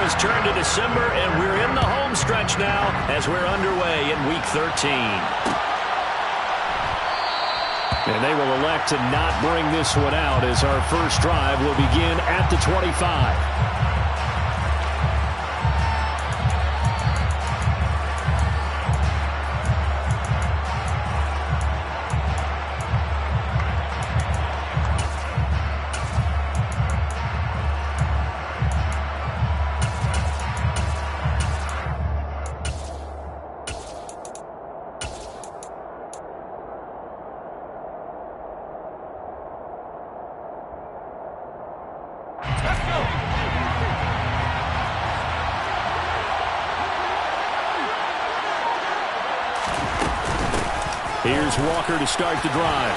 has turned to December, and we're in the home stretch now as we're underway in Week 13. And they will elect to not bring this one out as our first drive will begin at the 25. Here's Walker to start the drive.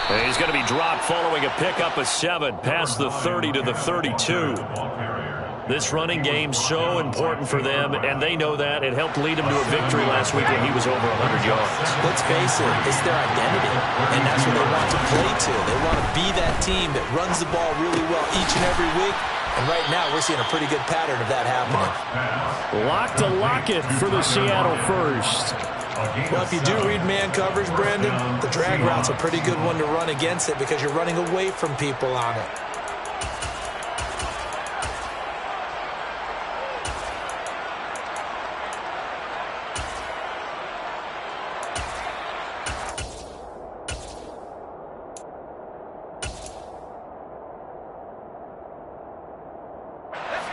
And he's going to be dropped following a pickup of 7 past the 30 to the 32. This running game's so important for them, and they know that. It helped lead them to a victory last week when he was over 100 yards. Let's face it, it's their identity, and that's what they want to play to. They want to be that team that runs the ball really well each and every week. And right now, we're seeing a pretty good pattern of that happening. Lock to Lockett for the Seattle first. Well, if you do read man coverage, Brandon, the drag route's a pretty good one to run against it because you're running away from people on it.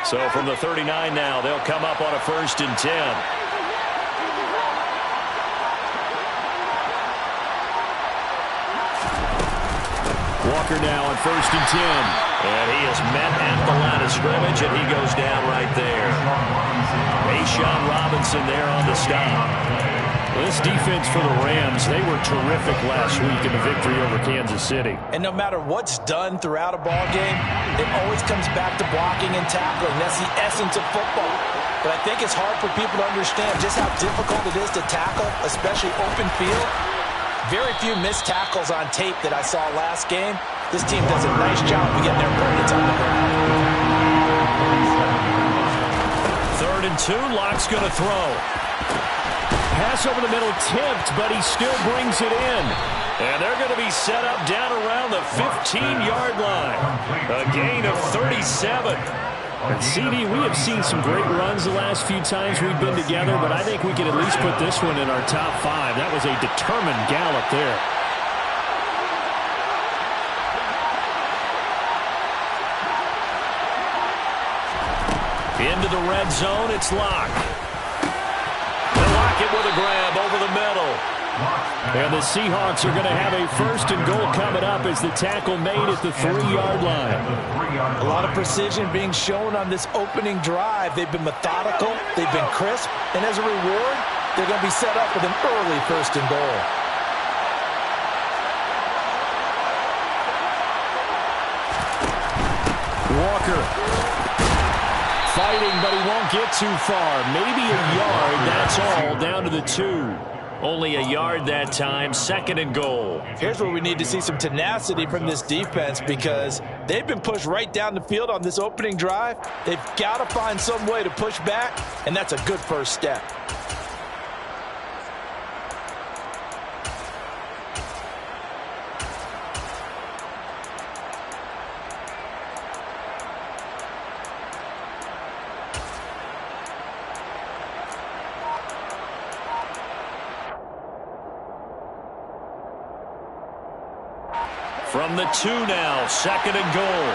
So from the 39 now, they'll come up on a 1st and 10. Walker now on 1st and 10. And he is met at the line of scrimmage, and he goes down right there. A'Shawn Robinson there on the stop. This defense for the Rams, they were terrific last week in the victory over Kansas City. And no matter what's done throughout a ball game, it always comes back to blocking and tackling. That's the essence of football. But I think it's hard for people to understand just how difficult it is to tackle, especially open field. Very few missed tackles on tape that I saw last game. This team does a nice job of getting their opponents on the ground. 3rd and 2, Lock's going to throw. Pass over the middle tipped, but he still brings it in. And they're going to be set up down around the 15-yard line. A gain of 37. And CD, we have seen some great runs the last few times we've been together, but I think we can at least put this one in our top 5. That was a determined gallop there. Into the red zone, it's Lock. Lockett with a grab over the middle. And the Seahawks are going to have a 1st and goal coming up as the tackle made at the 3-yard line. A lot of precision being shown on this opening drive. They've been methodical, they've been crisp, and as a reward, they're going to be set up with an early 1st and goal. Walker fighting, but he won't get too far. Maybe a yard, that's all, down to the 2. Only a yard that time, 2nd and goal. Here's where we need to see some tenacity from this defense because they've been pushed right down the field on this opening drive. They've got to find some way to push back, and that's a good first step. From the 2 now, 2nd and goal.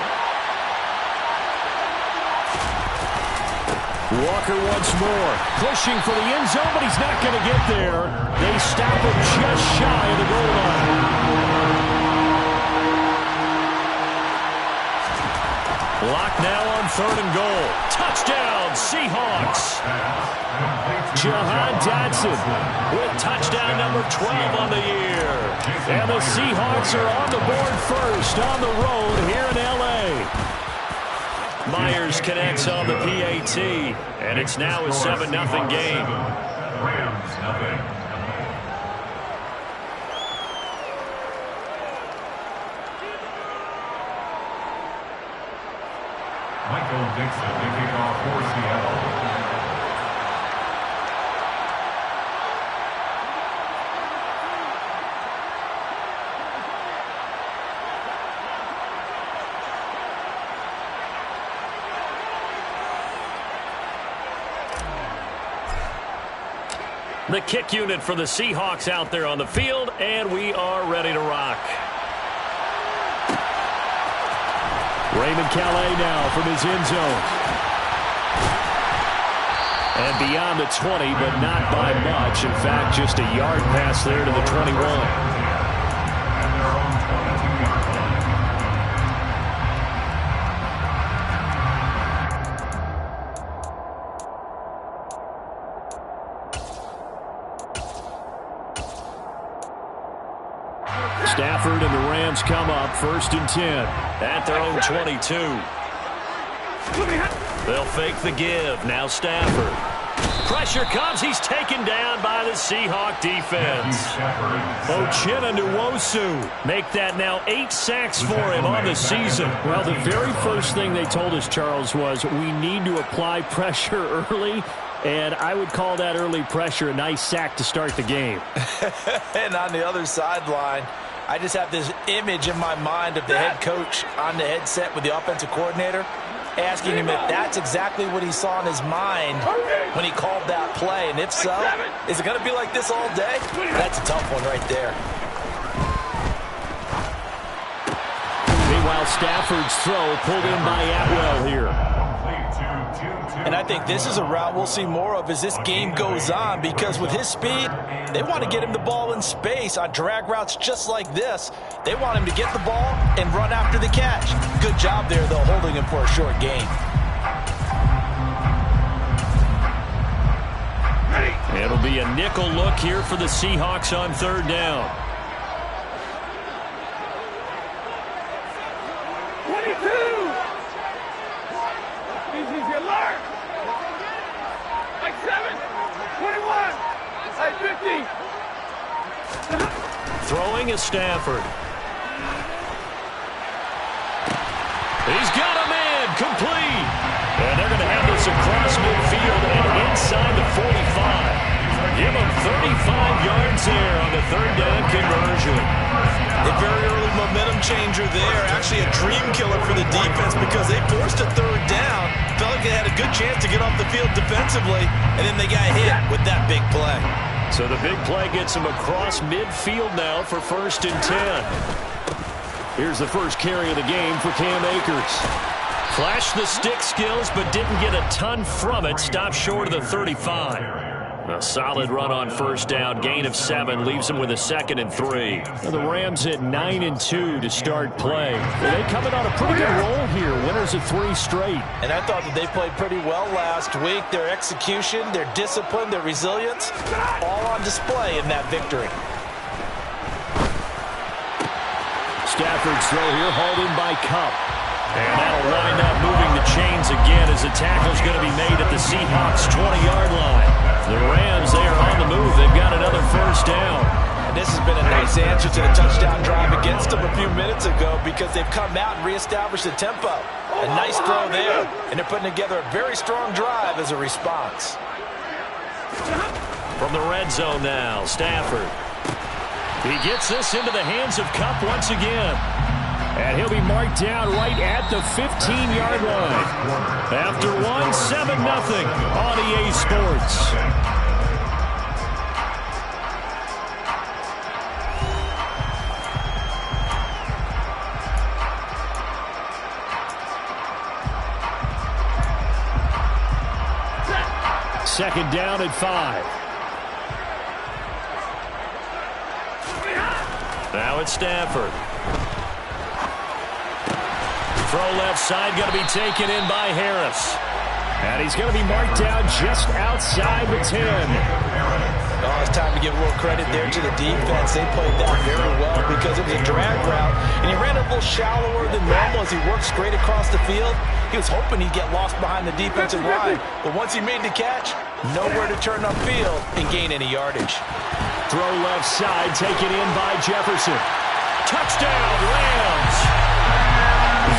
Walker once more, pushing for the end zone, but he's not going to get there. They stop him just shy of the goal line. Lock now on 3rd and goal. Touchdown, Seahawks. Jahan Dotson with touchdown number 12 on the year. And the Seahawks are on the board first on the road here in L.A. Myers connects on the PAT, and it's now a 7-0 game. Michael Dixon making off for Seattle. The kick unit for the Seahawks out there on the field, and we are ready to rock. Raymond Calais now from his end zone. And beyond the 20, but not by much. In fact, just a yard pass there to the 21. Stafford and the Rams come up 1st and 10 at their own 22. They'll fake the give. Now Stafford. Pressure comes. He's taken down by the Seahawk defense. Uchenna Nwosu make that now 8 sacks for him on the season. Well, the very first thing they told us, Charles, was we need to apply pressure early. And I would call that early pressure a nice sack to start the game. And on the other sideline, I just have this image in my mind of the head coach on the headset with the offensive coordinator asking him if that's exactly what he saw in his mind when he called that play. And if so, is it going to be like this all day? That's a tough one right there. Meanwhile, Stafford's throw pulled in by Atwell here. And I think this is a route we'll see more of as this game goes on, because with his speed, they want to get him the ball in space on drag routes just like this. They want him to get the ball and run after the catch. Good job there, though, holding him for a short gain. It'll be a nickel look here for the Seahawks on 3rd down. 22! Easy alert! Like 7, 21, like 50. Throwing is Stafford. He's got a man complete. And they're going to have this across midfield and inside the 45. Give him 35 yards there on the 3rd down conversion. A very early momentum changer there. Actually a dream killer for the defense because they forced a 3rd down. Felt like they had a good chance to get off the field defensively, and then they got hit with that big play. So the big play gets him across midfield now for 1st and 10. Here's the first carry of the game for Cam Akers. Flashed the stick skills, but didn't get a ton from it. Stopped short of the 35. A solid run on 1st down. Gain of 7 leaves him with a 2nd and 3. Now the Rams at 9 and 2 to start play. They coming on a pretty good roll here. Winners of 3 straight. And I thought that they played pretty well last week. Their execution, their discipline, their resilience, all on display in that victory. Stafford's throw here, hauled in by Kupp. And that'll wind up moving the chains again as the tackle's going to be made at the Seahawks' 20-yard line. The Rams, they are on the move. They've got another 1st down. And this has been a nice answer to the touchdown drive against them a few minutes ago because they've come out and reestablished the tempo. A nice throw there, and they're putting together a very strong drive as a response. From the red zone now, Stafford. He gets this into the hands of Kupp once again. And he'll be marked down right at the 15-yard line. After 7-0 on EA Sports. Second down at 5. Now it's Stafford. Throw left side, going to be taken in by Harris. And he's going to be marked down just outside the 10. Oh, it's time to give a little credit there to the defense. They played that very well because it was a drag route, and he ran a little shallower than normal as he worked straight across the field. He was hoping he'd get lost behind the defensive line, but once he made the catch, nowhere to turn upfield and gain any yardage. Throw left side, taken in by Jefferson. Touchdown, Rams!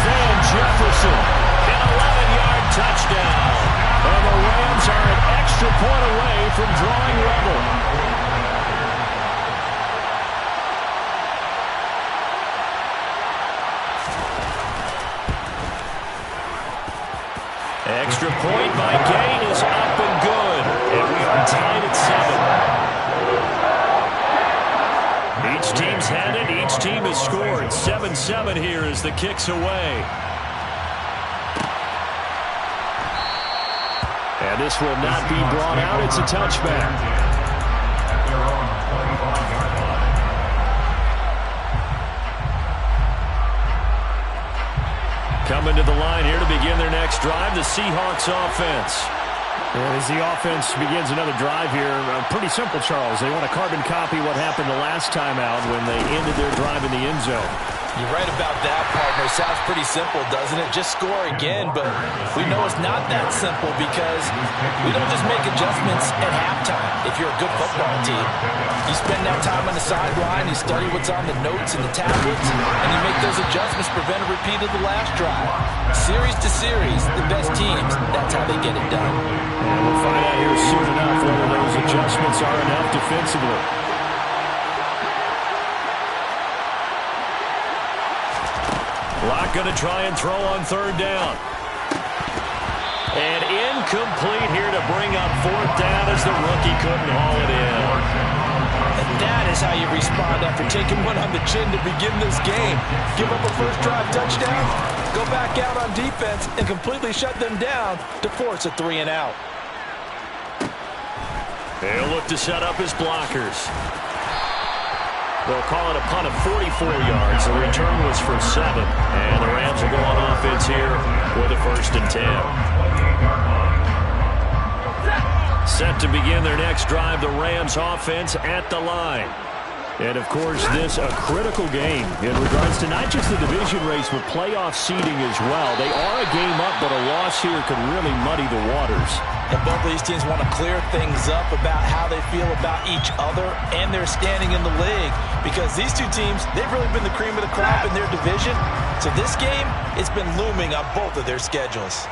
Van Jefferson, an touchdown. And the Rams are an extra point away from drawing level. Extra point by Gain is up and good. And we are tied at 7. Each team's had it. Each team has scored. 7-7 here as the kick's away. And this will not be brought out. It's a touchback. Coming to the line here to begin their next drive, the Seahawks offense. And as the offense begins another drive here, pretty simple, Charles. They want to carbon copy what happened the last time out when they ended their drive in the end zone. You're right about that, partner. Sounds pretty simple, doesn't it? Just score again, but we know it's not that simple because we don't just make adjustments at halftime if you're a good football team. You spend that time on the sideline, you study what's on the notes and the tablets, and you make those adjustments, prevent a repeat of the last drive. Series to series, the best teams, that's how they get it done. And we'll find out here soon enough whether those adjustments are enough defensively. Locke going to try and throw on third down. And incomplete here to bring up fourth down as the rookie couldn't haul it in. And that is how you respond after taking one on the chin to begin this game. Give up a first drive touchdown, go back out on defense, and completely shut them down to force a 3 and out. They'll look to set up his blockers. They'll call it a punt of 44 yards. The return was for 7. And the Rams will go on offense here with a 1st and 10. Set to begin their next drive, the Rams offense at the line. And, of course, this a critical game in regards to not just the division race, but playoff seeding as well. They are a game up, but a loss here could really muddy the waters. And both of these teams want to clear things up about how they feel about each other and their standing in the league. Because these two teams, they've really been the cream of the crop in their division. So this game, it's been looming on both of their schedules.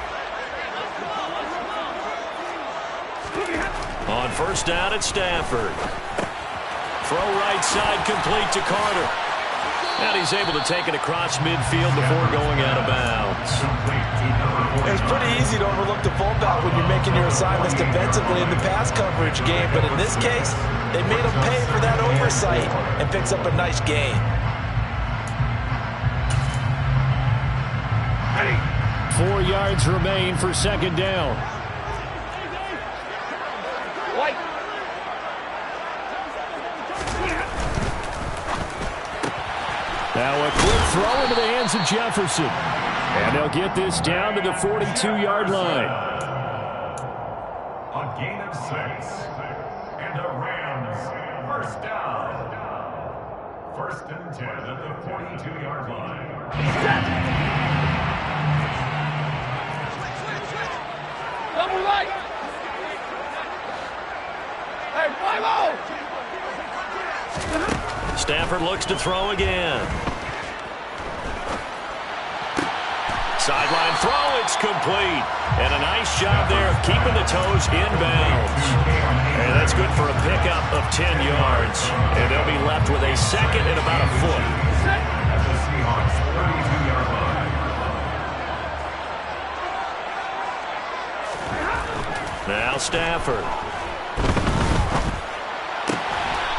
On first down at Stafford. Throw right side complete to Carter. And he's able to take it across midfield before going out of bounds. It's pretty easy to overlook the fullback when you're making your assignments defensively in the pass coverage game. But in this case, they made him pay for that oversight and picks up a nice gain. 4 yards remain for second down. Now a quick throw into the hands of Jefferson. And they'll get this down to the 42-yard line. A gain of 6. And the Rams, first down. 1st and 10 at the 42-yard line. Double right. Hey, 5-0. Stafford looks to throw again. Sideline throw, it's complete. And a nice job there of keeping the toes in bounds. And that's good for a pickup of 10 yards. And they'll be left with a second and about a foot. At the Seahawks 32-yard line. Now Stafford.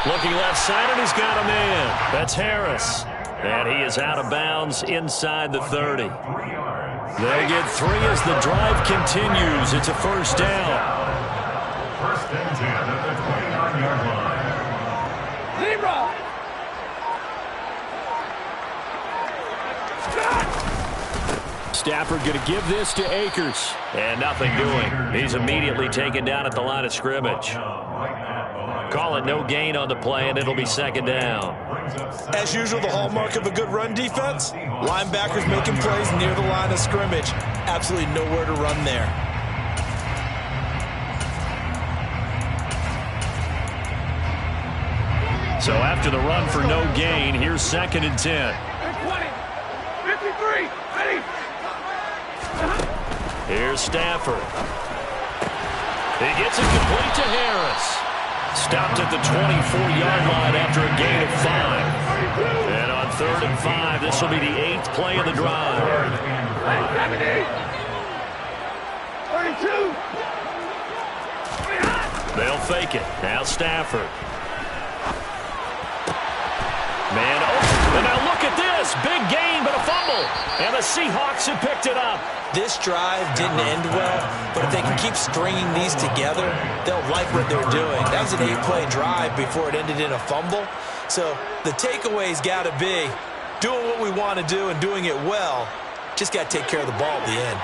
Looking left side, and he's got a man. That's Harris. And he is out of bounds inside the 30. They get 3 as the drive continues. It's a first down. 1st and 10 at the 29-yard Zebra. Stafford going to give this to Akers. And nothing doing. He's immediately taken down at the line of scrimmage. Call it no gain on the play, and it'll be second down. As usual, the hallmark of a good run defense, linebackers making plays near the line of scrimmage. Absolutely nowhere to run there. So after the run for no gain, here's 2nd and 10. 20, 53, ready. Here's Stafford. He gets it complete to Harris. Stopped at the 24-yard line after a gain of 5. And on 3rd and 5, this will be the 8th play of the drive. 32. They'll fake it. Now Stafford. Man open. And now look at this. Big gain, but a fumble. And the Seahawks have picked it up. This drive didn't end well, but if they can keep stringing these together, they'll like what they're doing. That was an 8-play drive before it ended in a fumble. So the takeaway's got to be doing what we want to do and doing it well. Just got to take care of the ball at the end.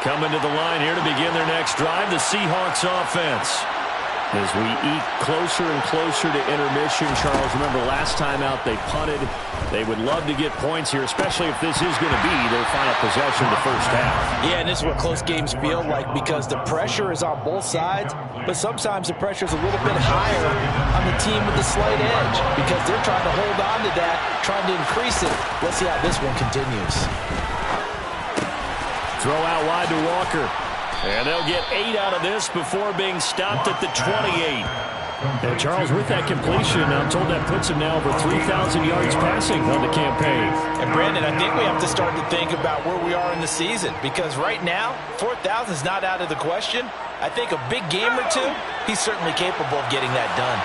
Coming to the line here to begin their next drive, the Seahawks offense. As we eke closer and closer to intermission, Charles, remember last time out they punted. They would love to get points here, especially if this is going to be their final possession of the first half. Yeah, and this is what close games feel like because the pressure is on both sides, but sometimes the pressure is a little bit higher on the team with the slight edge because they're trying to hold on to that, trying to increase it. Let's see how this one continues. Throw out wide to Walker. And they'll get 8 out of this before being stopped at the 28. And Charles, with that completion, I'm told that puts him now over 3,000 yards passing on the campaign. And Brandon, I think we have to start to think about where we are in the season because right now, 4,000 is not out of the question. I think a big game or two, he's certainly capable of getting that done.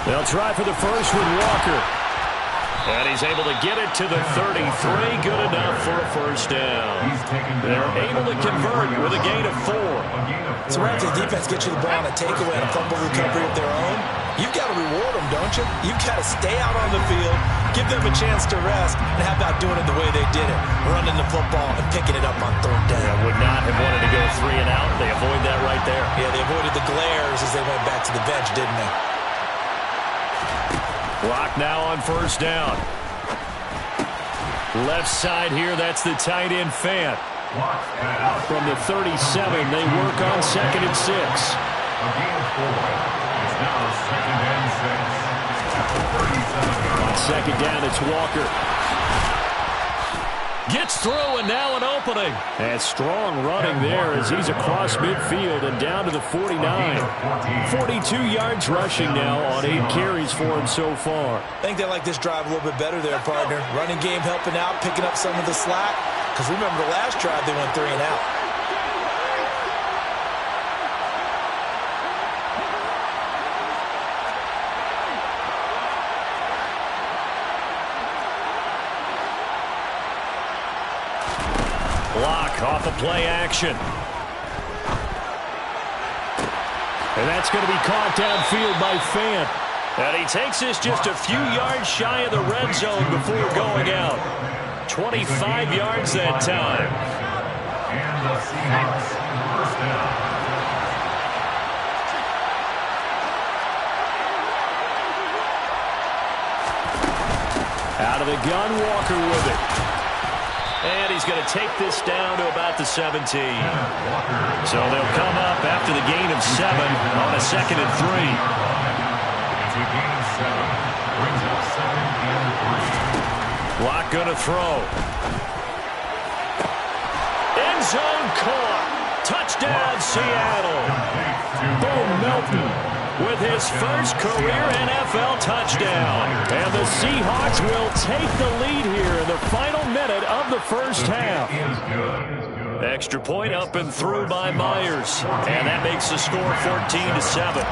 They'll try for the first with Walker. And he's able to get it to the 33. Good enough for a first down. They're able to convert with a gain of 4. So after the defense gets you the ball on a takeaway and a fumble recovery of their own, you've got to reward them, don't you? You've got to stay out on the field, give them a chance to rest, and how about doing it the way they did it, running the football and picking it up on 3rd down. Yeah, would not have wanted to go 3 and out. They avoid that right there. Yeah, they avoided the glares as they went back to the bench, didn't they? Clock now on first down. Left side here, that's the tight end Fant. From the 37, they work on 2nd and 6. A gain of 4. It's now 2nd and 6 at the 37. On 2nd down, it's Walker. Gets through and now an opening. And strong running there as he's across midfield and down to the 49. 42 yards rushing now on 8 carries for him so far. I think they like this drive a little bit better there, partner. Running game helping out, picking up some of the slack. Because remember the last drive, they went 3 and out. Block off of play action. And that's going to be caught downfield by Fant. And he takes this just a few yards shy of the red zone before going out. 25 yards that time. And the Seahawks first down. Out of the gun, Walker with it. And he's going to take this down to about the 17. So they'll come up after the gain of 7 on a 2nd and 3. It's a gain of 7. Brings up 2nd and 3. Block going to throw. End zone caught. Touchdown, Seattle. Bo Melton with his first career NFL touchdown. And the Seahawks will take the lead here in the final minute of the first half. Extra point up and through by Myers. And that makes the score 14-7.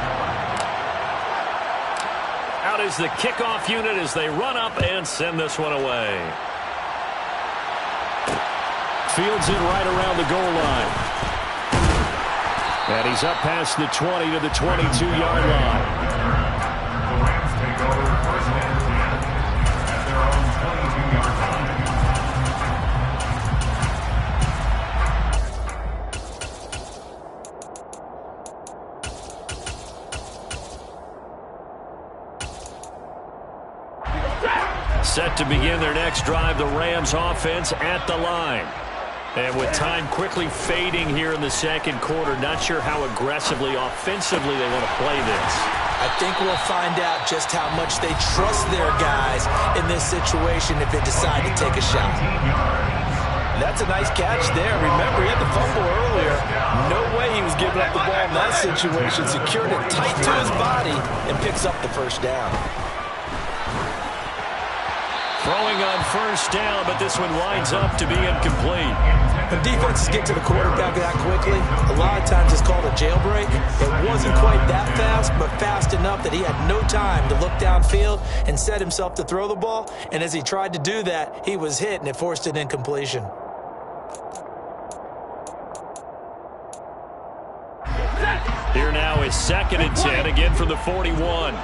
Out is the kickoff unit as they run up and send this one away. Fields it right around the goal line. And he's up past the 20 to the 22-yard line. The Rams take over 1st and 10 at their own 22-yard line. Set to begin their next drive, the Rams offense at the line. And with time quickly fading here in the second quarter, not sure how aggressively, offensively they want to play this. I think we'll find out just how much they trust their guys in this situation if they decide to take a shot. That's a nice catch there. Remember, he had the fumble earlier. No way he was giving up the ball in that situation. Secured it tight to his body and picks up the first down. Throwing on first down, but this one winds up to be incomplete. When defenses get to the quarterback that quickly, a lot of times it's called a jailbreak. It wasn't quite that fast, but fast enough that he had no time to look downfield and set himself to throw the ball. And as he tried to do that, he was hit, and it forced an incompletion. Here now is 2nd and 10, again from the 41.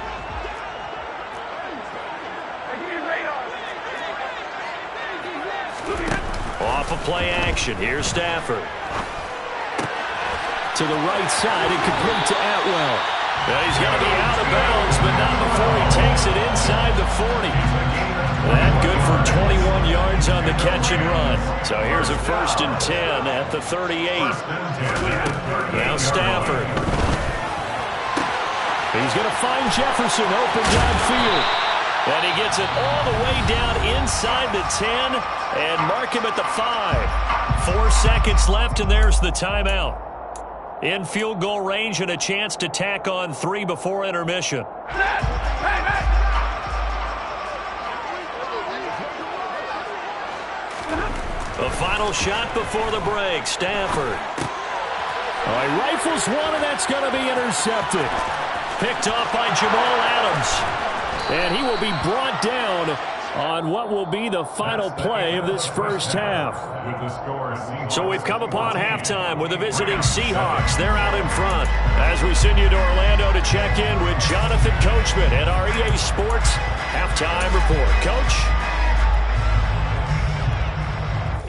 Off of play action. Here's Stafford. To the right side and complete to Atwell. Well, he's going to be out of bounds, but not before he takes it inside the 40. That good for 21 yards on the catch and run. So here's a 1st and 10 at the 38. Now Stafford. He's going to find Jefferson open downfield. And he gets it all the way down inside the 10 and mark him at the 5. 4 seconds left, and there's the timeout. In field goal range and a chance to tack on 3 before intermission. The final shot before the break, Stafford. He rifles one, and that's going to be intercepted. Picked off by Jamal Adams. And he will be brought down on what will be the final play of this first half. So we've come upon halftime with the visiting Seahawks. They're out in front. As we send you to Orlando to check in with Jonathan Coachman at our EA Sports Halftime Report. Coach?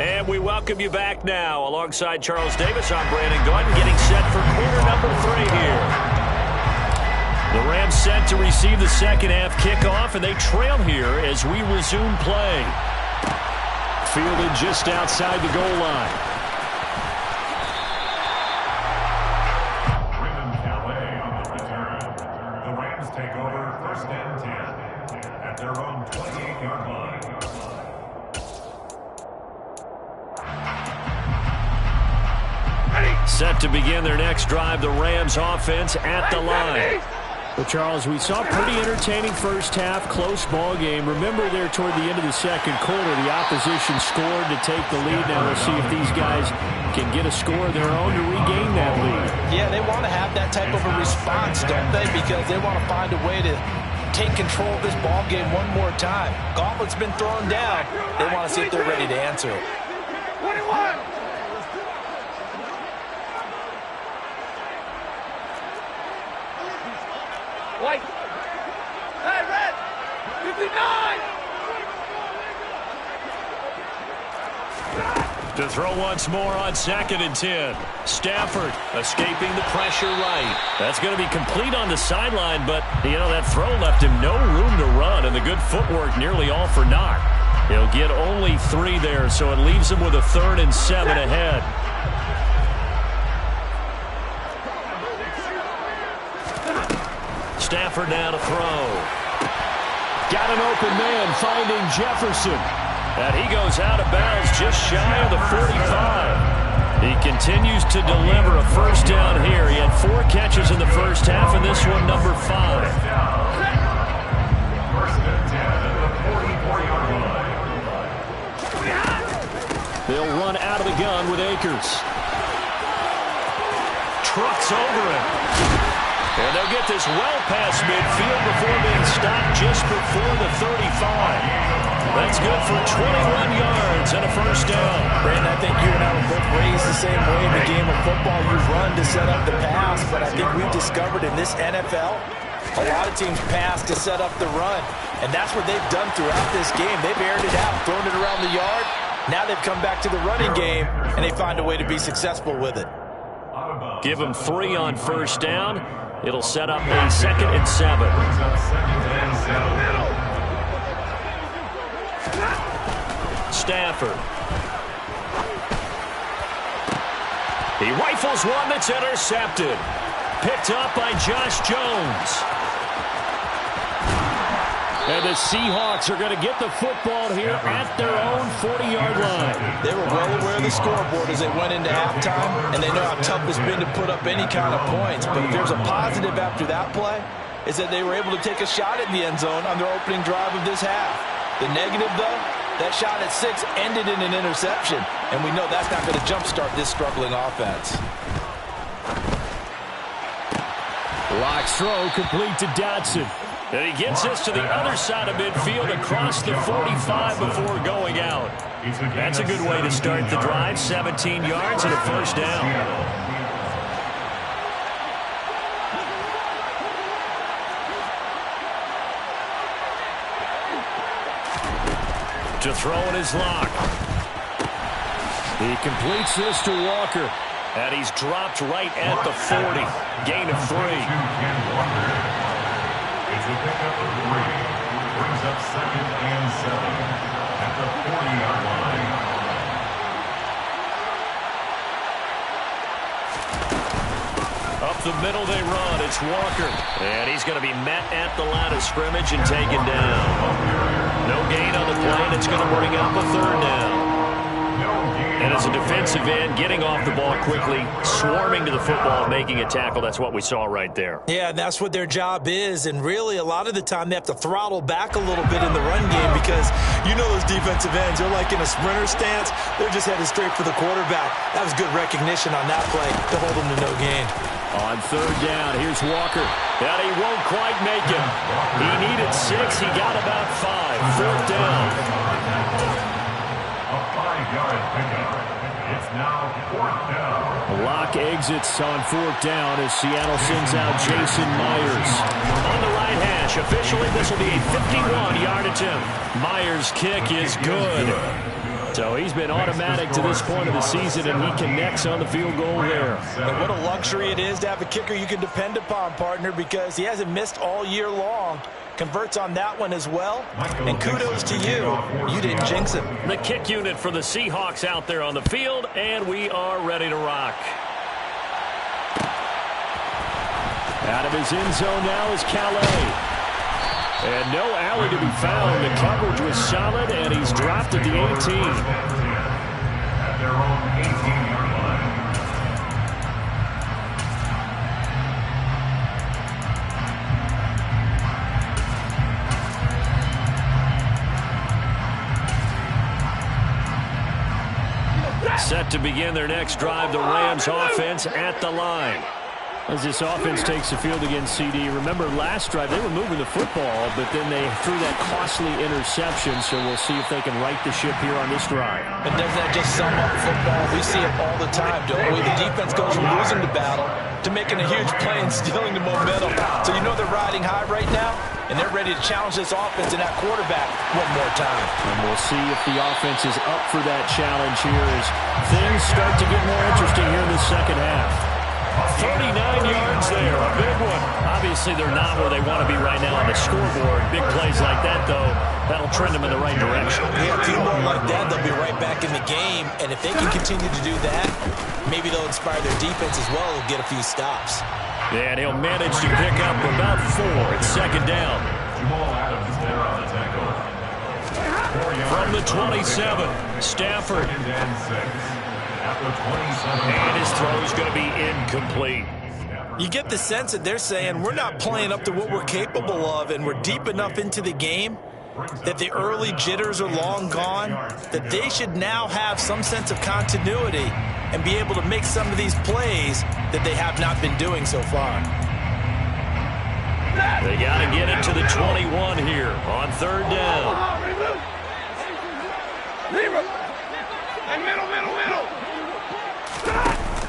And we welcome you back now. Alongside Charles Davis, I'm Brandon Gaudin, getting set for quarter number 3 here. The Rams set to receive the second half kickoff, and they trail here as we resume play. Fielded just outside the goal line. Brendan Calais on the return. The Rams take over 1st and 10 at their own 28-yard line. Set to begin their next drive, the Rams offense at the line. Well, Charles, we saw a pretty entertaining first half, close ball game. Remember there toward the end of the second quarter, the opposition scored to take the lead. Now we'll see if these guys can get a score of their own to regain that lead. Yeah, they want to have that type of a response, don't they? Because they want to find a way to take control of this ball game one more time. Gauntlet's been thrown down. They want to see if they're ready to answer it. 21! White. Hey, red. 59. To throw once more on 2nd and 10. Stafford escaping the pressure right. That's going to be complete on the sideline, but, you know, that throw left him no room to run, and the good footwork nearly all for naught. He'll get only 3 there, so it leaves him with a 3rd and 7 ahead. Stafford now to throw. Got an open man finding Jefferson. And he goes out of bounds just shy of the 45. He continues to deliver a first down here. He had 4 catches in the first half, and this one number 5. 1st and 10 at the 44-yard line. They'll run out of the gun with Akers. Trucks over him. And they'll get this well past midfield before being stopped just before the 35. That's good for 21 yards and a first down. Brandon, I think you and I were both raised the same way in the game of football. You run to set up the pass, but I think we've discovered in this NFL, a lot of teams pass to set up the run. And that's what they've done throughout this game. They've aired it out, thrown it around the yard. Now they've come back to the running game, and they find a way to be successful with it. Give them 3 on first down. It'll set up a 2nd and 7. Stafford. He rifles one that's intercepted. Picked up by Josh Jones. And the Seahawks are going to get the football here at their own 40-yard line. They were well aware of the scoreboard as they went into halftime, and they know how tough it's been to put up any kind of points. But if there's a positive after that play, is that they were able to take a shot at the end zone on their opening drive of this half. The negative, though, that shot at 6 ended in an interception, and we know that's not going to jumpstart this struggling offense. Lock's throw complete to Dotson. And he gets us to the other side of midfield across the 45 before going out. That's a good way to start the drive. 17 yards and a first down. To throw in his Lock. He completes this to Walker. And he's dropped right at the 40. Gain of 3. It's a pickup of 3. Brings up 2nd and 7 at the 40-yard line. Up the middle they run. It's Walker. And he's going to be met at the line of scrimmage and taken down. No gain on the play, and it's going to bring up a 3rd down. And as a defensive end, getting off the ball quickly, swarming to the football, making a tackle, that's what we saw right there. Yeah, and that's what their job is. And really, a lot of the time, they have to throttle back a little bit in the run game because you know those defensive ends, they're like in a sprinter stance. They're just headed straight for the quarterback. That was good recognition on that play to hold them to no gain. On 3rd down, here's Walker. And he won't quite make it. He needed 6. He got about 5. 4th down. A 5-yard pickup. It's now 4th down. Lock exits on 4th down as Seattle sends out Jason Myers. On the right hash, officially this will be a 51-yard attempt. Myers' kick is good. So he's been automatic to this point of the season, and he connects on the field goal there. And what a luxury it is to have a kicker you can depend upon, partner, because he hasn't missed all year long. Converts on that one as well. And kudos to you. You didn't jinx him. The kick unit for the Seahawks out there on the field, and we are ready to rock. Out of his end zone now is Calais. And no alley to be found. The coverage was solid, and he's dropped at the 18. At their own 18-yard line. Set to begin their next drive, the Rams offense at the line. As this offense takes the field against CD, remember last drive they were moving the football, but then they threw that costly interception, so we'll see if they can right the ship here on this drive. And doesn't that just sum up football? We see it all the time, don't we? The defense goes from losing the battle to making a huge play and stealing the momentum. So you know they're riding high right now, and they're ready to challenge this offense and that quarterback one more time. And we'll see if the offense is up for that challenge here as things start to get more interesting here in the second half. 39 yards there, a big one. Obviously, they're not where they want to be right now on the scoreboard. Big plays like that, though, that'll trend them in the right direction. Yeah, a few more like that, they'll be right back in the game. And if they can continue to do that, maybe they'll inspire their defense as well and get a few stops. Yeah, and he'll manage to pick up about 4. It's 2nd down. Jamal Adams there on the tackle. From the 27, Stafford. 2nd and 6. And his throw is going to be incomplete. You get the sense that they're saying we're not playing up to what we're capable of, and we're deep enough into the game that the early jitters are long gone, that they should now have some sense of continuity and be able to make some of these plays that they have not been doing so far. They got to get it to the 21 here on 3rd down.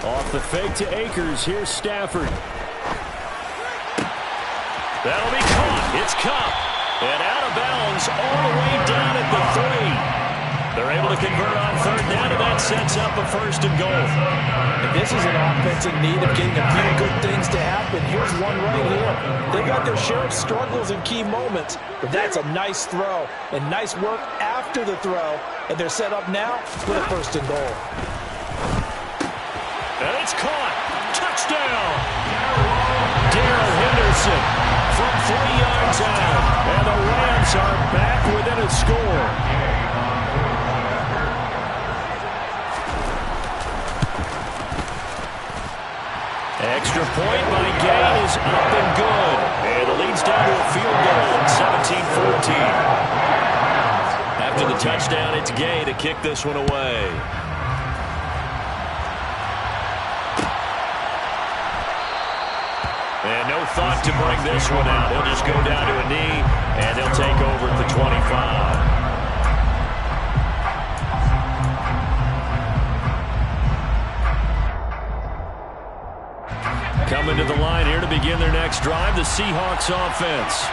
Off the fake to Akers. Here's Stafford. That'll be caught. It's Kupp. And out of bounds all the way down at the 3. They're able to convert on 3rd down, and that sets up a 1st and goal. And this is an offense in need of getting a few good things to happen. Here's one right here. They got their share of struggles in key moments, but that's a nice throw and nice work after the throw. And they're set up now with a 1st and goal. And it's It's caught. Touchdown. Darrell Henderson from 3 yards out. And the Rams are back within a score. Extra point by Gay is up and good. And the lead's down to a field goal, 17-14. After the touchdown, it's Gay to kick this one away. And no thought to bring this one out. He'll just go down to a knee, and he'll take over at the 25. Coming to the line here to begin their next drive, the Seahawks offense.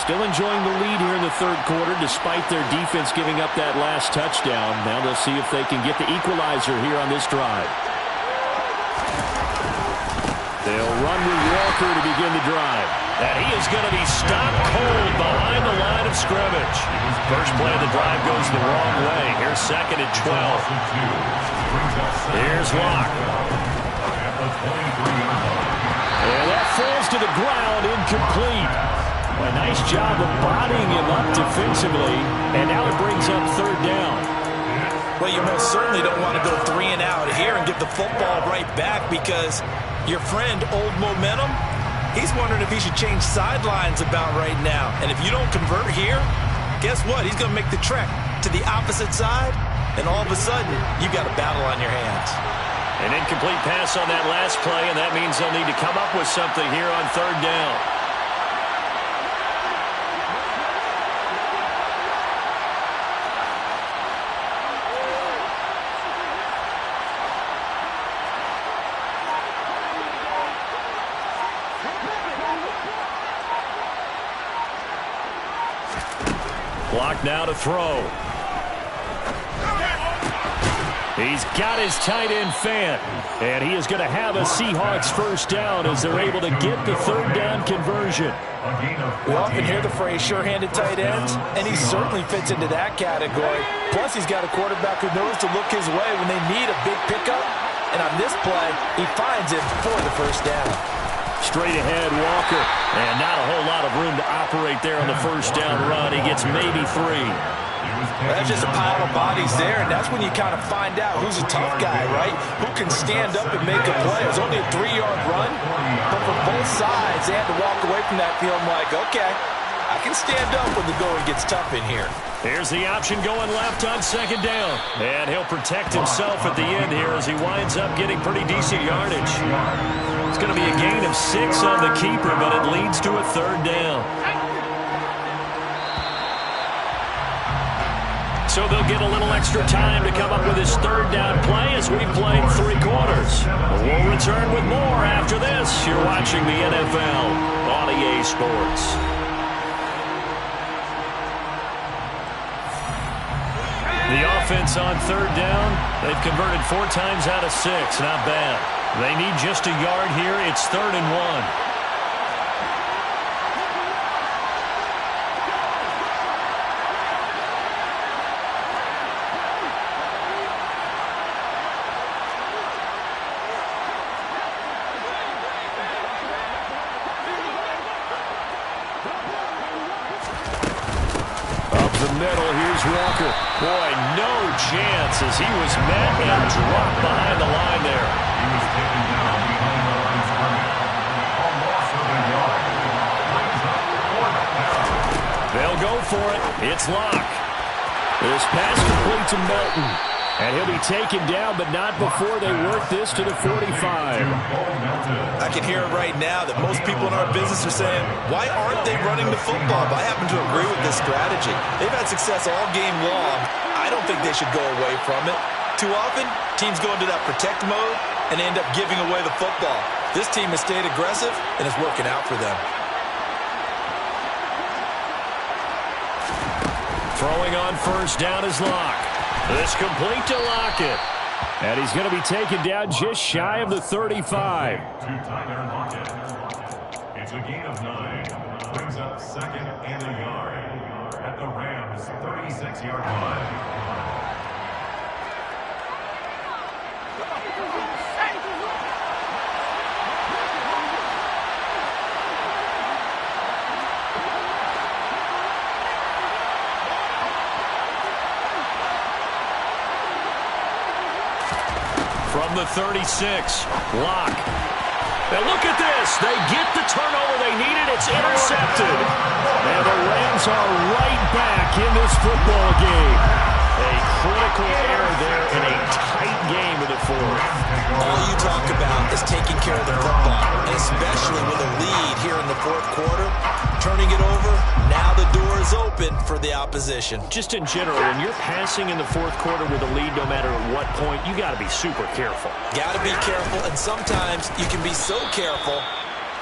Still enjoying the lead here in the third quarter despite their defense giving up that last touchdown. Now they'll see if they can get the equalizer here on this drive. They'll run with Walker to begin the drive. And he is going to be stopped cold behind the line of scrimmage. First play of the drive goes the wrong way. Here's 2nd and 12. Here's Locke. And that falls to the ground, incomplete. A nice job of bodying him up defensively, and now it brings up 3rd down. Well, you most certainly don't want to go 3 and out here and get the football right back because your friend, Old Momentum, he's wondering if he should change sidelines about right now. And if you don't convert here, guess what? He's going to make the trek to the opposite side, and all of a sudden, you've got a battle on your hands. An incomplete pass on that last play, and that means they'll need to come up with something here on 3rd down. Clock now to throw. He's got his tight end Fant, and he is going to have a Seahawks first down as they're able to get the 3rd down conversion. We often hear the phrase sure-handed tight ends, and he certainly fits into that category. Plus, he's got a quarterback who knows to look his way when they need a big pickup, and on this play, he finds it for the first down. Straight ahead, Walker, and not a whole lot of room to operate there on the first down run. He gets maybe 3. That's just a pile of bodies there, and that's when you kind of find out who's a tough guy, right? Who can stand up and make a play. It was only a 3-yard run, but for both sides, they had to walk away from that feeling like, okay, I can stand up when the going gets tough in here. Here's the option going left on 2nd down, and he'll protect himself at the end here as he winds up getting pretty decent yardage. It's going to be a gain of 6 on the keeper, but it leads to a 3rd down. So they'll get a little extra time to come up with his 3rd down play as we've played 3 quarters. We'll return with more after this. You're watching the NFL on EA Sports. The offense on 3rd down, they've converted 4 times out of 6. Not bad. They need just a yard here. It's 3rd and 1. Middle, here's Walker. Boy, no chance as he was met and dropped behind the line there. He was taken down behind the line of scrimmage. A loss of a yard. Brings up 4th down. They'll go for it. It's Locke. This pass complete to Melton. And he'll be taken down, but not before they work this to the 45. I can hear it right now that most people in our business are saying, why aren't they running the football? But I happen to agree with this strategy. They've had success all game long. I don't think they should go away from it. Too often, teams go into that protect mode and end up giving away the football. This team has stayed aggressive, and it's working out for them. Throwing on 1st down is Locke. This complete to Lockett. And he's going to be taken down just shy of the 35. To Tyler Lockett. It's a gain of 9. Brings up 2nd and a yard at the Rams' 36-yard line. the 36. Lock. Now look at this. They get the turnover they needed. It's intercepted. And the Rams are right back in this football game. A critical error there in a tight game in the fourth. All you talk about is taking care of the football, and especially with a lead here in the fourth quarter. Turning it over, now the door is open for the opposition. Just in general, when you're passing in the fourth quarter with a lead, no matter at what point, you got to be super careful. Got to be careful, and sometimes you can be so careful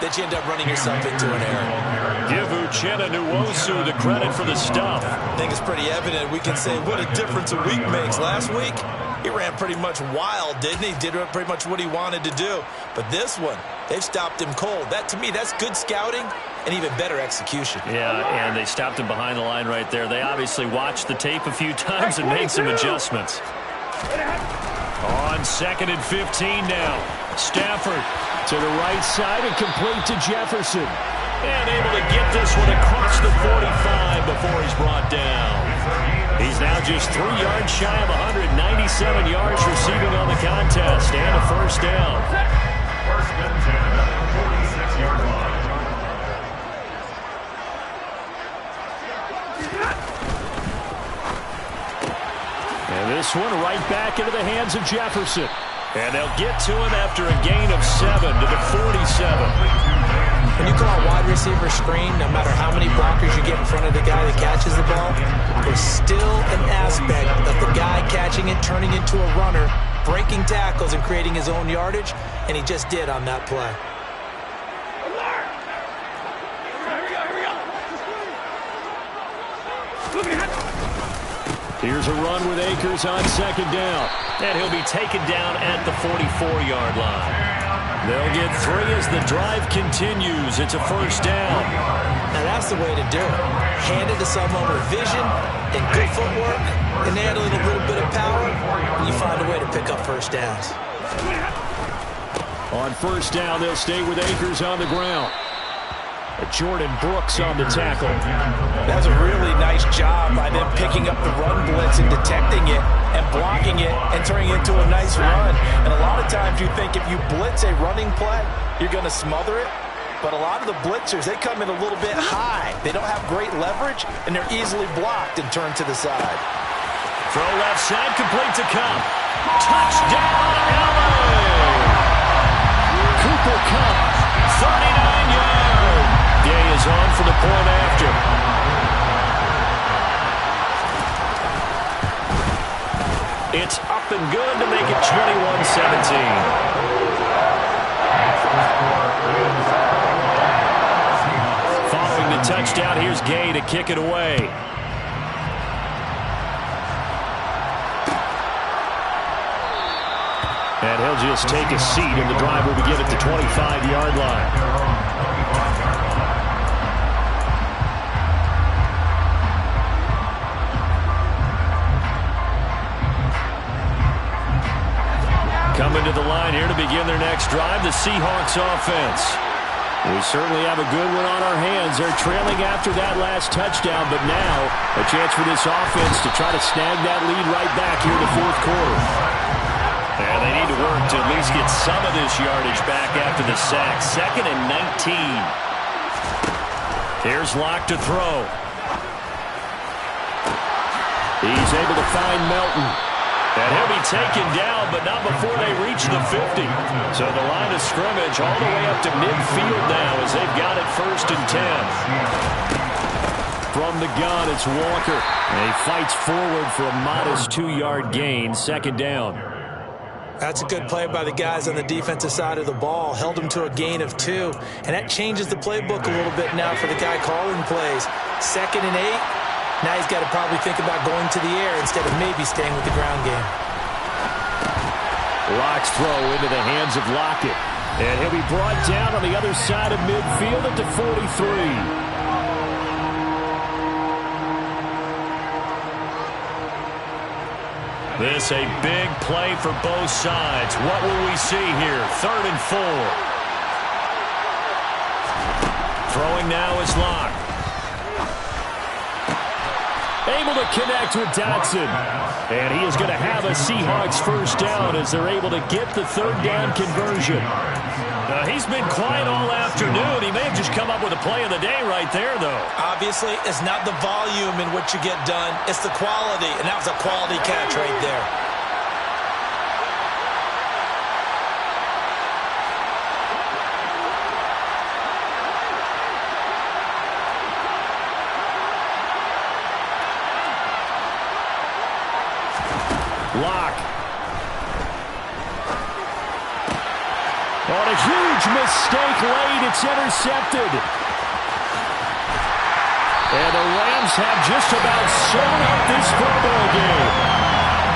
that you end up running yourself into an error. Give Uchenna Nwosu the credit for the stuff. I think it's pretty evident. We can say what a difference a week makes. Last week, he ran pretty much wild, didn't he? Did pretty much what he wanted to do. But this one, they've stopped him cold. That, to me, that's good scouting and even better execution. Yeah, and they stopped him behind the line right there. They obviously watched the tape a few times and made some adjustments. On 2nd and 15 now. Stafford to the right side and complete to Jefferson. And able to get this one across the 45 before he's brought down. He's now just 3 yards shy of 197 yards receiving on the contest and a first down. First and 10 at the 46-yard line. And this one right back into the hands of Jefferson. And they'll get to him after a gain of 7 to the 47. When you call a wide receiver screen, no matter how many blockers you get in front of the guy that catches the ball, there's still an aspect of the guy catching it, turning into a runner, breaking tackles and creating his own yardage, and he just did on that play. Here's a run with Akers on 2nd down. And he'll be taken down at the 44-yard line. They'll get 3 as the drive continues. It's a first down. Now that's the way to do it. Hand it to someone with vision and good footwork and handling a little bit of power, and you find a way to pick up first downs. On first down, they'll stay with Akers on the ground. Jordan Brooks on the tackle. That's a really nice job by them picking up the run blitz and detecting it and blocking it and turning it into a nice run. And a lot of times you think if you blitz a running play, you're going to smother it. But a lot of the blitzers, they come in a little bit high. They don't have great leverage, and they're easily blocked and turned to the side. Throw left side, complete to Kupp. Touchdown, LA! Cooper Kupp, 39 yards. Day is on for the point after. It's up and good to make it 21-17. Following the touchdown, here's Gay to kick it away. And he'll just take a seat, and the drive will begin at the 25-yard line. Coming to the line here to begin their next drive, the Seahawks offense. We certainly have a good one on our hands. They're trailing after that last touchdown, but now a chance for this offense to try to snag that lead right back here in the fourth quarter. And they need to work to at least get some of this yardage back after the sack. 2nd and 19. Here's Locke to throw. He's able to find Melton. And he'll be taken down, but not before they reach the 50. So the line of scrimmage all the way up to midfield now as they've got it 1st and 10. From the gun, it's Walker. And he fights forward for a modest 2-yard gain, 2nd down. That's a good play by the guys on the defensive side of the ball. Held him to a gain of 2. And that changes the playbook a little bit now for the guy calling plays. 2nd and 8. Now he's got to probably think about going to the air instead of maybe staying with the ground game. Locke's throw into the hands of Lockett. And he'll be brought down on the other side of midfield at the 43. This a big play for both sides. What will we see here? 3rd and 4. Throwing now is Locke. Able to connect with Dotson. And he is going to have a Seahawks first down as they're able to get the third down conversion. He's been quiet all afternoon. He may have just come up with a play of the day right there, though. Obviously, it's not the volume in which you get done. It's the quality, and that was a quality catch right there. Lock. On a huge mistake late, it's intercepted. And the Rams have just about sewn up this football game.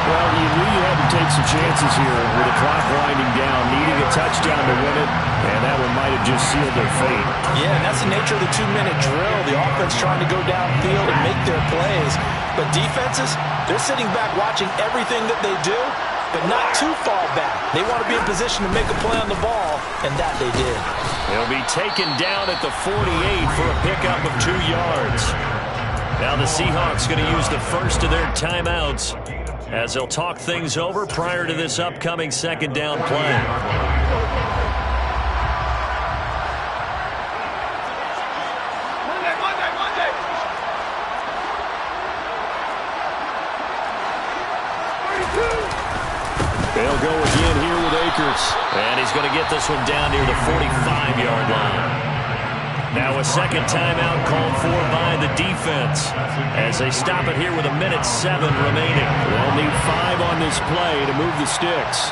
Well, you knew you had to take some chances here with the clock winding down, needing a touchdown to win it, and that one might have just sealed their fate. Yeah, and that's the nature of the 2-minute drill. The offense trying to go downfield and make their plays. But defenses, they're sitting back watching everything that they do, but not too far back. They want to be in position to make a play on the ball, and that they did. He'll be taken down at the 48 for a pickup of 2 yards. Now the Seahawks going to use the first of their timeouts as they'll talk things over prior to this upcoming second down play. They'll go again here with Akers. And he's going to get this one down near the 45-yard line. Now a second timeout called for by the defense as they stop it here with 1:07 remaining. They'll need 5 on this play to move the sticks.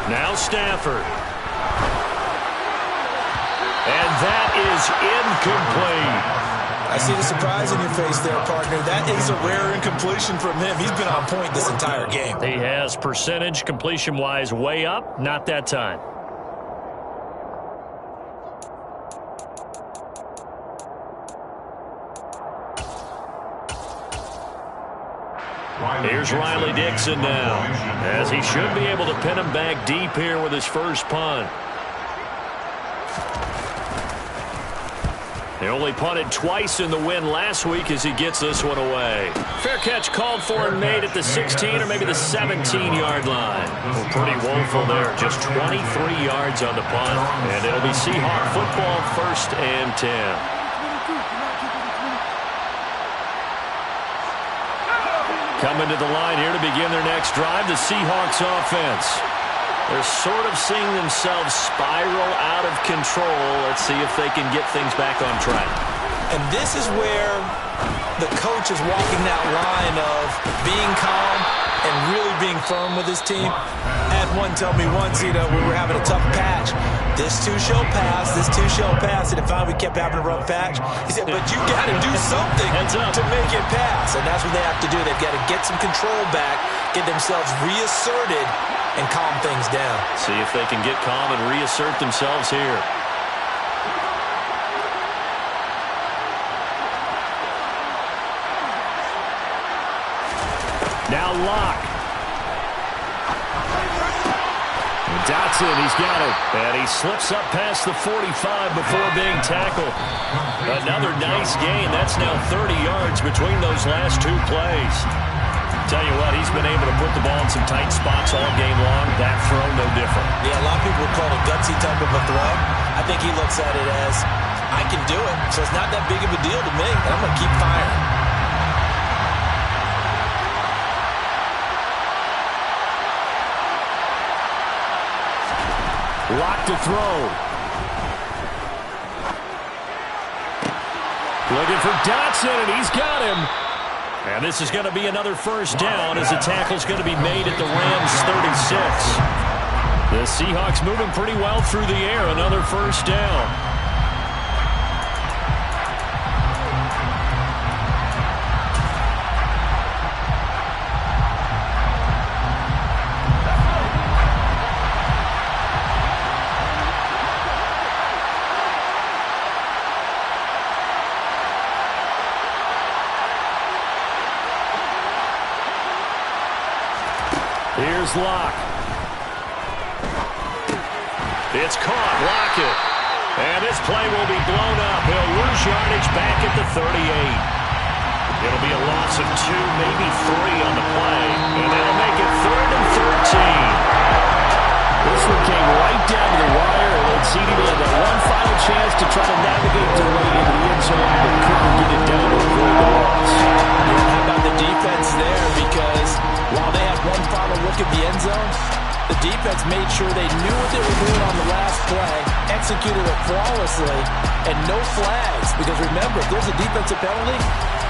Now Stafford. And that is incomplete. I see the surprise in your face there, partner. That is a rare incompletion from him. He's been on point this entire game. He has percentage completion-wise way up. Not that time. Here's Riley Dixon now, as he should be able to pin him back deep here with his first punt. He only punted twice in the win last week as he gets this one away. Fair catch called for and made at the 16 or maybe the 17-yard line. Well, pretty woeful there. Just 23 yards on the punt. And it'll be Seahawk football 1st and 10. Coming to the line here to begin their next drive, the Seahawks offense. They're sort of seeing themselves spiral out of control. Let's see if they can get things back on track. And this is where the coach is walking that line of being calm and really being firm with his team. I had one tell me once, we were having a tough patch. This too shall pass, this too shall pass. And finally we kept having a rough patch. He said, but you got to do something to make it pass. And that's what they have to do. They've got to get some control back, get themselves reasserted, and calm things down. See if they can get calm and reassert themselves here. Now Locke. Dotson, he's got it. And he slips up past the 45 before being tackled. Another nice gain. That's now 30 yards between those last 2 plays. Tell you what, he's been able to put the ball in some tight spots all game long. That throw, no different. Yeah, a lot of people would call it a gutsy type of a throw. I think he looks at it as, I can do it, so it's not that big of a deal to me, and I'm going to keep firing. Locked to throw. Looking for Dotson, and he's got him. And this is going to be another first down as the tackle's going to be made at the Rams 36. The Seahawks moving pretty well through the air. Another first down. Here's Locke. It's caught. Lockett. And this play will be blown up. He'll lose yardage back at the 38. It'll be a loss of 2, maybe 3 on the play. And they'll make it 3rd and 13. This one came right down to the wire, and then CD had that one final chance to try to navigate their way into the end zone, but couldn't get it done to avoid the loss. Yeah, how about the defense there? Because while they had one final look at the end zone, the defense made sure they knew what they were doing on the last play, executed it flawlessly, and no flags. Because remember, if there's a defensive penalty,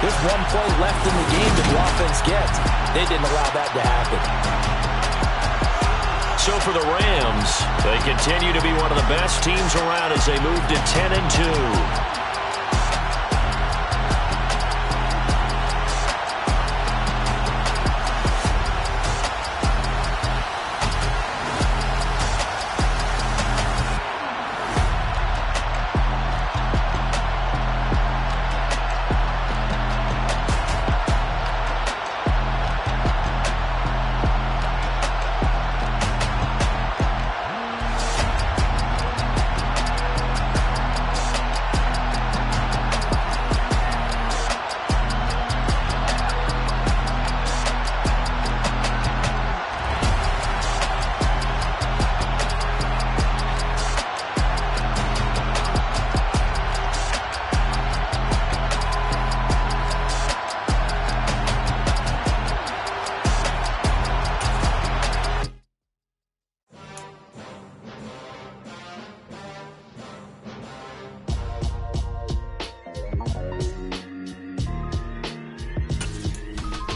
there's one play left in the game that the offense gets. They didn't allow that to happen. So for the Rams, they continue to be one of the best teams around as they move to 10-2.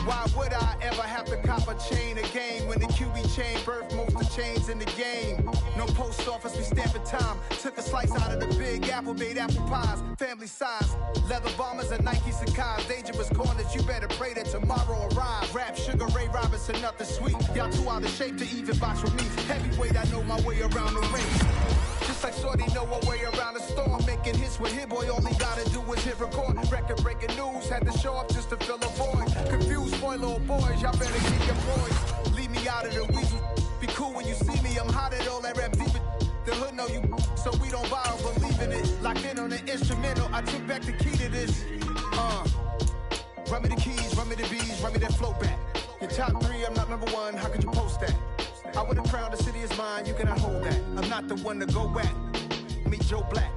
Why would I ever have to cop a chain again when the QB chain birthed most of the chains in the game? No post office, we stamping time. Took a slice out of the big apple, made apple pies, family size. Leather bombers and Nike Sacai's. Dangerous corners, you better pray that tomorrow arrives. Rap, Sugar Ray Robinson, nothing sweet. Y'all too out of shape to even box with me. Heavyweight, I know my way around the ring. Just like Shorty know her way around the storm. Making hits with Hit Boy, all he gotta do is hit record. Record breaking news, had to show up just to fill a void. Confused, spoiled boys, y'all better keep your boys. Leave me out of the weasel. Be cool when you see me, I'm hot at all that rap deep. The hood know you, so we don't borrow, believe in it. Locked in on the instrumental, I took back the key to this. Run me the keys, run me the bees, run me that flow back. Your top 3, I'm not number 1, how could you post that? I would have crowned the city is mine, you cannot hold that. I'm not the one to go back. Meet Joe Black.